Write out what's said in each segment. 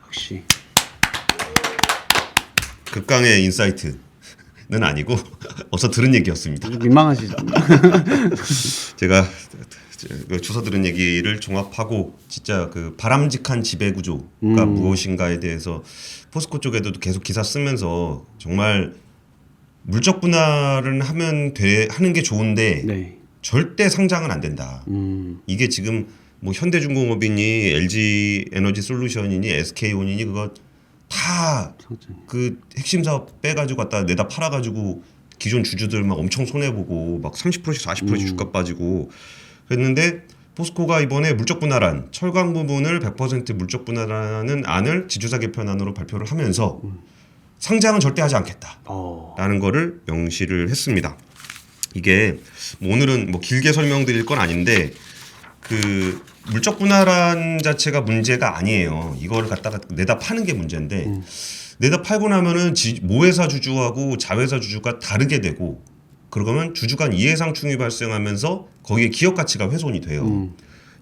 역시. 극강의 인사이트는 아니고 어서 들은 얘기였습니다. 민망하시죠. 제가 주워 들은 얘기를 종합하고 진짜 그 바람직한 지배 구조가 무엇인가에 대해서 포스코 쪽에도 계속 기사 쓰면서 정말 물적 분할은 하는 게 좋은데 네. 절대 상장은 안 된다. 이게 지금 뭐 현대중공업이니 LG 에너지 솔루션이니 SK온이니 그거 다 그 핵심 사업 빼가지고 갖다 내다 팔아가지고 기존 주주들 막 엄청 손해 보고 막 30%씩 40%씩 주가 빠지고 그랬는데 포스코가 이번에 물적 분할안 철강 부분을 100% 물적 분할하는 안을 지주사 개편안으로 발표를 하면서 상장은 절대 하지 않겠다라는 거를 명시를 했습니다. 이게 뭐 오늘은 뭐 길게 설명드릴 건 아닌데 그 물적 분할안 자체가 문제가 아니에요. 이걸 갖다가 내다 파는 게 문제인데 내다 팔고 나면은 모회사 주주하고 자회사 주주가 다르게 되고 그러면 주주 간 이해상충이 발생하면서 거기에 기업 가치가 훼손이 돼요.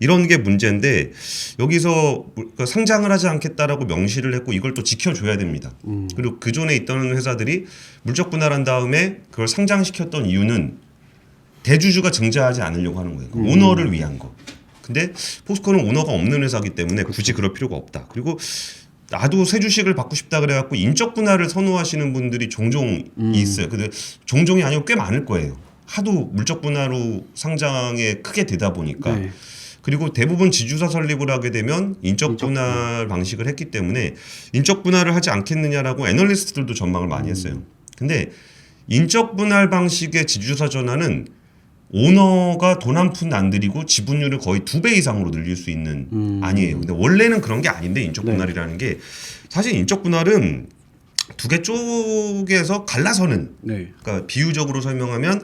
이런 게 문제인데 여기서 상장을 하지 않겠다라고 명시를 했고 이걸 또 지켜줘야 됩니다. 그리고 그전에 있던 회사들이 물적 분할한 다음에 그걸 상장시켰던 이유는 대주주가 증자하지 않으려고 하는 거예요. 오너를 위한 거. 근데 포스코는 오너가 없는 회사이기 때문에 굳이 그럴 필요가 없다. 그리고 나도 새 주식을 받고 싶다 그래갖고 인적 분할을 선호하시는 분들이 종종 있어요. 근데 종종이 아니고 꽤 많을 거예요. 하도 물적 분할로 상장에 크게 되다 보니까. 네. 그리고 대부분 지주사 설립을 하게 되면 인적 분할 방식을 했기 때문에 인적 분할을 하지 않겠느냐라고 애널리스트들도 전망을 많이 했어요. 근데 인적 분할 방식의 지주사 전환은 오너가 돈 한 푼 안 들이고 지분율을 거의 2배 이상으로 늘릴 수 있는 아니에요. 근데 원래는 그런 게 아닌데 인적 분할이라는 게 사실 인적 분할은 두 개 쪽에서 갈라서는 그러니까 비유적으로 설명하면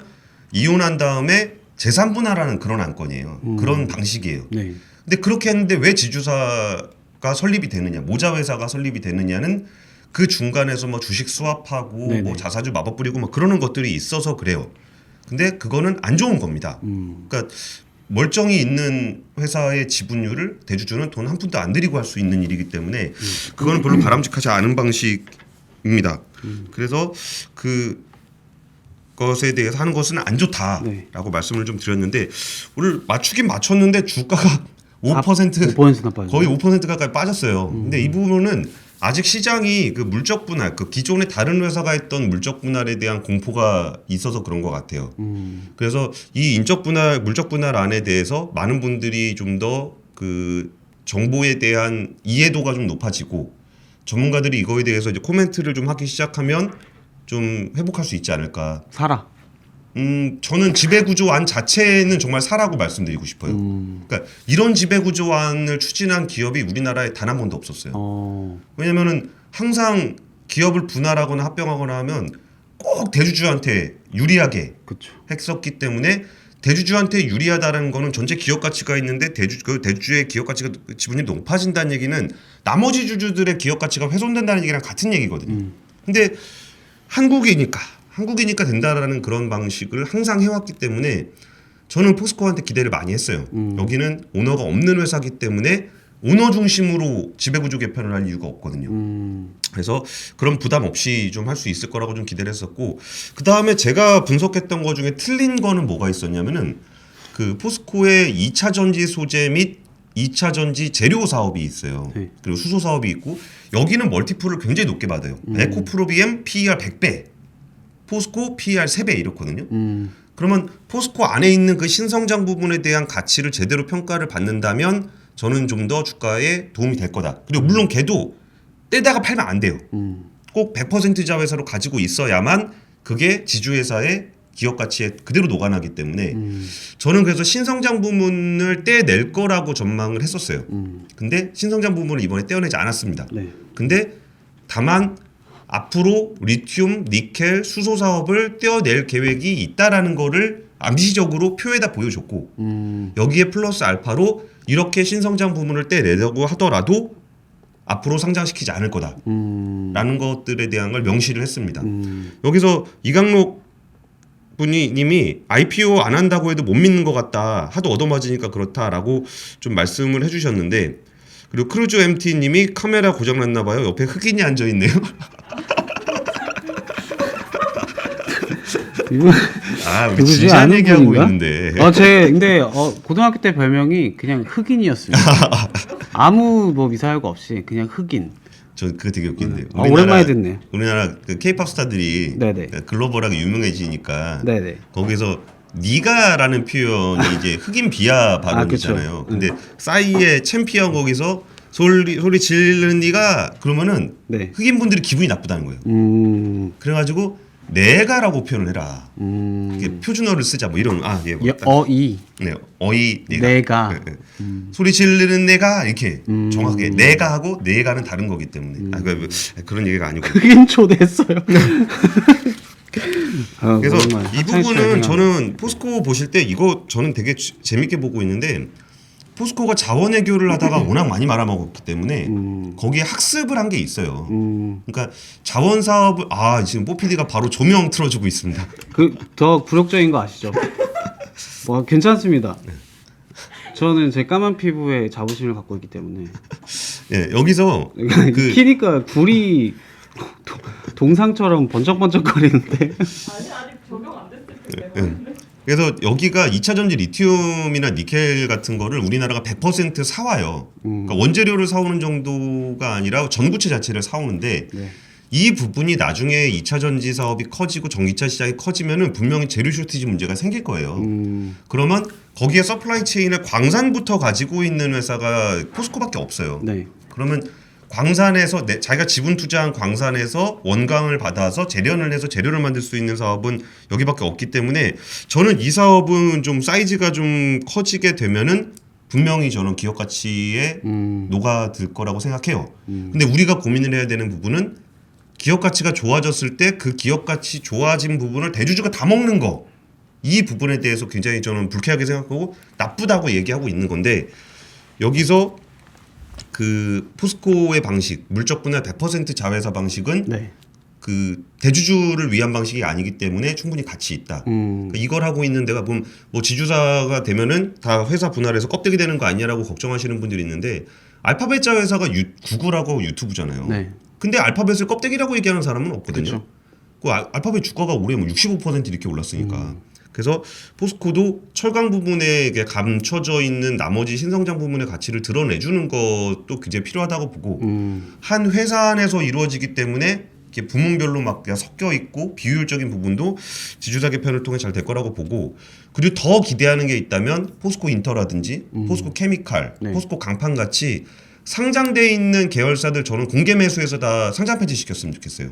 이혼한 다음에 재산 분할하는 그런 안건이에요. 그런 방식이에요. 근데 그렇게 했는데 왜 지주사가 설립이 되느냐, 모자 회사가 설립이 되느냐는 그 중간에서 뭐 주식 수합하고 뭐 자사주 마법 부리고 뭐 그러는 것들이 있어서 그래요. 근데 그거는 안 좋은 겁니다. 그러니까 멀쩡히 있는 회사의 지분율을 대주주는 돈 한 푼도 안 들이고 할 수 있는 일이기 때문에 그거는 별로 바람직하지 않은 방식입니다. 그래서 그 것에 대해서 하는 것은 안 좋다라고 말씀을 좀 드렸는데 오늘 맞추긴 맞췄는데 주가가 5% 5%나 빠져. 거의 5% 가까이 빠졌어요. 근데 이 부분은 아직 시장이 그 물적 분할, 그 기존의 다른 회사가 했던 물적 분할에 대한 공포가 있어서 그런 것 같아요. 그래서 이 물적 분할안에 대해서 많은 분들이 좀 더 그 정보에 대한 이해도가 좀 높아지고 전문가들이 이거에 대해서 이제 코멘트를 좀 하기 시작하면 좀 회복할 수 있지 않을까. 사라. 저는 지배구조안 자체는 정말 사라고 말씀드리고 싶어요. 그러니까 이런 지배구조안을 추진한 기업이 우리나라에 단 한 번도 없었어요. 왜냐면은 항상 기업을 분할하거나 합병하거나 하면 꼭 대주주한테 유리하게 했었기 때문에 대주주한테 유리하다는 거는 전체 기업 가치가 있는데 대주주의 기업 가치가 지분이 높아진다는 얘기는 나머지 주주들의 기업 가치가 훼손된다는 얘기랑 같은 얘기거든요. 근데 한국이니까 된다라는 그런 방식을 항상 해왔기 때문에 저는 포스코한테 기대를 많이 했어요. 여기는 오너가 없는 회사이기 때문에 오너 중심으로 지배구조 개편을 할 이유가 없거든요. 그래서 그런 부담 없이 좀 할 수 있을 거라고 좀 기대를 했었고 그 다음에 제가 분석했던 거 중에 틀린 거는 뭐가 있었냐면은 그 포스코의 2차 전지 소재 및 2차 전지 재료 사업이 있어요. 그리고 수소 사업이 있고 여기는 멀티플을 굉장히 높게 받아요. 에코프로비엠 PER 100배, 포스코 PER 3배 이렇거든요. 그러면 포스코 안에 있는 그 신성장 부분에 대한 가치를 제대로 평가를 받는다면 저는 좀 더 주가에 도움이 될 거다. 그리고 물론 걔도 떼다가 팔면 안 돼요. 꼭 100% 자회사로 가지고 있어야만 그게 지주회사의 기업 가치에 그대로 녹아나기 때문에 저는 그래서 신성장 부문을 떼낼 거라고 전망을 했었어요. 근데 신성장 부문을 이번에 떼어내지 않았습니다. 근데 다만 앞으로 리튬, 니켈, 수소 사업을 떼어낼 계획이 있다라는 거를 암시적으로 표에다 보여줬고 여기에 플러스 알파로 이렇게 신성장 부문을 떼내려고 하더라도 앞으로 상장시키지 않을 거다라는 것들에 대한 걸 명시를 했습니다. 여기서 이강록 님이 IPO 안 한다고 해도 못 믿는 것 같다. 하도 얻어맞으니까 그렇다라고 좀 말씀을 해주셨는데 그리고 크루즈 MT님이 카메라 고장났나 봐요. 옆에 흑인이 앉아 있네요. 아, 우리 누구지? 진지한 아는 얘기하고 분인가? 있는데. 근데 고등학교 때 별명이 그냥 흑인이었습니다. 아무 뭐 미사일과 없이 그냥 흑인. 저 그거 되게 웃긴데요. 오랜만에 듣네. 우리나라 그 K-팝 스타들이 네네. 글로벌하게 유명해지니까 네네. 거기서 니가라는 표현이 이제 흑인 비하 발언이잖아요. 그쵸. 근데 싸이의 챔피언 거기서 소리 지르는 니가 그러면은 네. 흑인 분들이 기분이 나쁘다는 거예요. 그래가지고 내가라고 표현을 해라. 이렇게 표준어를 쓰자 뭐 이런 예, 뭐 딱. 어이. 네, 어이 내가. 네, 네. 소리 지르는 내가 이렇게 정확하게 내가 하고 내가는 다른 거기 때문에 그런 얘기가 아니고. 흑인 초대했어요. 그래서 정말 이 부분은 저는 포스코 보실 때 이거 저는 되게 재밌게 보고 있는데 포스코가 자원외교를 하다가 워낙 많이 말아먹었기 때문에 거기에 학습을 한 게 있어요. 그러니까 자원 사업을 지금 뽀피디가 바로 조명 틀어주고 있습니다. 더 굴욕적인 거 아시죠? 뭐 괜찮습니다. 저는 제 까만 피부에 자부심을 갖고 있기 때문에. 예, 여기서 키니까 굴이 동상처럼 번쩍번쩍거리는데. 아직 적용 안 됐을 텐데. 그래서 여기가 2차 전지 리튬이나 니켈 같은 거를 우리나라가 100% 사와요. 그러니까 원재료를 사오는 정도가 아니라 전구체 자체를 사오는데 네. 이 부분이 나중에 2차 전지 사업이 커지고 전기차 시장이 커지면은 분명히 재료 쇼티지 문제가 생길 거예요. 그러면 거기에 서플라이 체인을 광산부터 가지고 있는 회사가 포스코밖에 없어요. 네. 그러면 광산에서 자기가 지분 투자한 광산에서 원광을 받아서 재련을 해서 재료를 만들 수 있는 사업은 여기밖에 없기 때문에 저는 이 사업은 좀 사이즈가 좀 커지게 되면은 분명히 저는 기업 가치에 녹아들 거라고 생각해요. 근데 우리가 고민을 해야 되는 부분은 기업 가치가 좋아졌을 때 그 기업 가치 좋아진 부분을 대주주가 다 먹는 거. 이 부분에 대해서 굉장히 저는 불쾌하게 생각하고 나쁘다고 얘기하고 있는 건데 여기서 그 포스코의 방식 물적 분할 100% 자회사 방식은 네. 그 대주주를 위한 방식이 아니기 때문에 충분히 가치 있다. 그러니까 이걸 하고 있는 데가 보면 뭐 지주사가 되면은 다 회사 분할해서 껍데기 되는 거 아니냐라고 걱정하시는 분들이 있는데 알파벳 자회사가 구글하고 유튜브잖아요. 네. 근데 알파벳을 껍데기라고 얘기하는 사람은 없거든요. 그쵸. 그 알파벳 주가가 올해 뭐 65% 이렇게 올랐으니까. 그래서 포스코도 철강 부분에 감춰져 있는 나머지 신성장 부분의 가치를 드러내주는 것도 굉장히 필요하다고 보고 한 회사 안에서 이루어지기 때문에 이렇게 부문별로 막 섞여 있고 비효율적인 부분도 지주사 개편을 통해 잘 될 거라고 보고 그리고 더 기대하는 게 있다면 포스코 인터라든지 포스코 케미칼, 네. 포스코 강판 같이 상장돼 있는 계열사들 저는 공개 매수해서 다 상장 폐지 시켰으면 좋겠어요.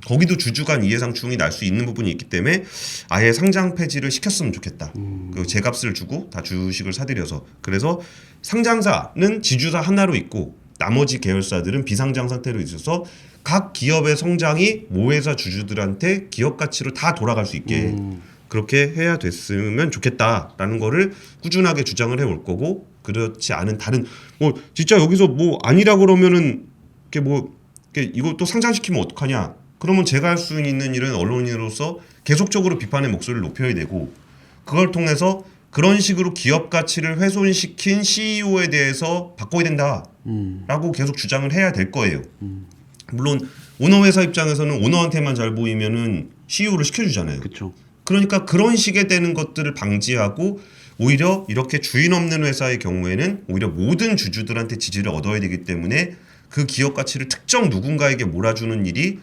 거기도 주주 간 이해상충이 날 수 있는 부분이 있기 때문에 아예 상장 폐지를 시켰으면 좋겠다. 그 제값을 주고 다 주식을 사들여서 그래서 상장사는 지주사 하나로 있고 나머지 계열사들은 비상장 상태로 있어서 각 기업의 성장이 모회사 주주들한테 기업 가치로 다 돌아갈 수 있게 그렇게 해야 됐으면 좋겠다라는 거를 꾸준하게 주장을 해올 거고 그렇지 않은 다른 뭐 진짜 여기서 뭐 아니라 그러면은 이렇게 뭐 이렇게 이거 또 상장시키면 어떡하냐? 그러면 제가 할 수 있는 일은 언론인으로서 계속적으로 비판의 목소리를 높여야 되고 그걸 통해서 그런 식으로 기업 가치를 훼손시킨 CEO에 대해서 바꿔야 된다라고 계속 주장을 해야 될 거예요. 물론 오너 회사 입장에서는 오너한테만 잘 보이면은 CEO를 시켜주잖아요. 그렇죠. 그러니까 그런 식의 되는 것들을 방지하고 오히려 이렇게 주인 없는 회사의 경우에는 오히려 모든 주주들한테 지지를 얻어야 되기 때문에 그 기업 가치를 특정 누군가에게 몰아주는 일이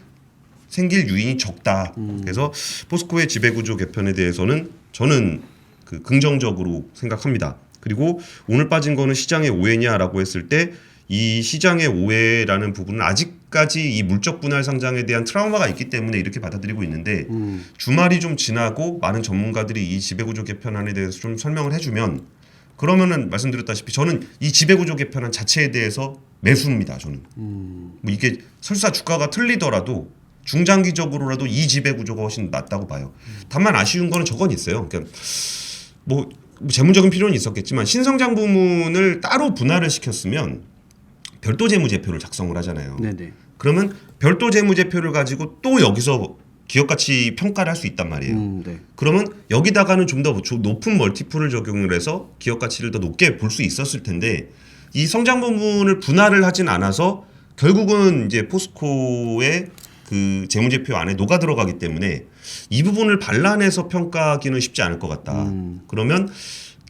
생길 유인이 적다. 그래서 포스코의 지배구조 개편에 대해서는 저는 그 긍정적으로 생각합니다. 그리고 오늘 빠진 거는 시장의 오해냐라고 했을 때 이 시장의 오해라는 부분은 아직까지 이 물적 분할 상장에 대한 트라우마가 있기 때문에 이렇게 받아들이고 있는데 주말이 좀 지나고 많은 전문가들이 이 지배구조 개편안에 대해서 좀 설명을 해주면 그러면은 말씀드렸다시피 저는 이 지배구조 개편안 자체에 대해서 매수입니다. 저는 뭐 이게 설사 주가가 틀리더라도 중장기적으로라도 이 지배구조가 훨씬 낫다고 봐요. 다만 아쉬운 거는 저건 있어요. 그러니까 뭐 재무적인 필요는 있었겠지만 신성장 부문을 따로 분할을 시켰으면 별도 재무제표를 작성을 하잖아요. 네네. 그러면 별도 재무제표를 가지고 또 여기서 기업가치 평가를 할 수 있단 말이에요. 네. 그러면 여기다가는 좀 더 높은 멀티플을 적용을 해서 기업가치를 더 높게 볼 수 있었을 텐데 이 성장 부분을 분할을 하진 않아서 결국은 이제 포스코의 그 재무제표 안에 녹아 들어가기 때문에 이 부분을 발라내서 평가하기는 쉽지 않을 것 같다. 그러면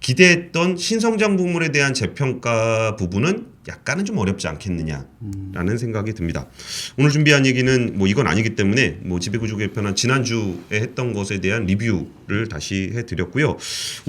기대했던 신성장 부문에 대한 재평가 부분은 약간은 좀 어렵지 않겠느냐라는 생각이 듭니다. 오늘 준비한 얘기는 뭐 이건 아니기 때문에 뭐 지배구조 개편안 지난주에 했던 것에 대한 리뷰를 다시 해드렸고요.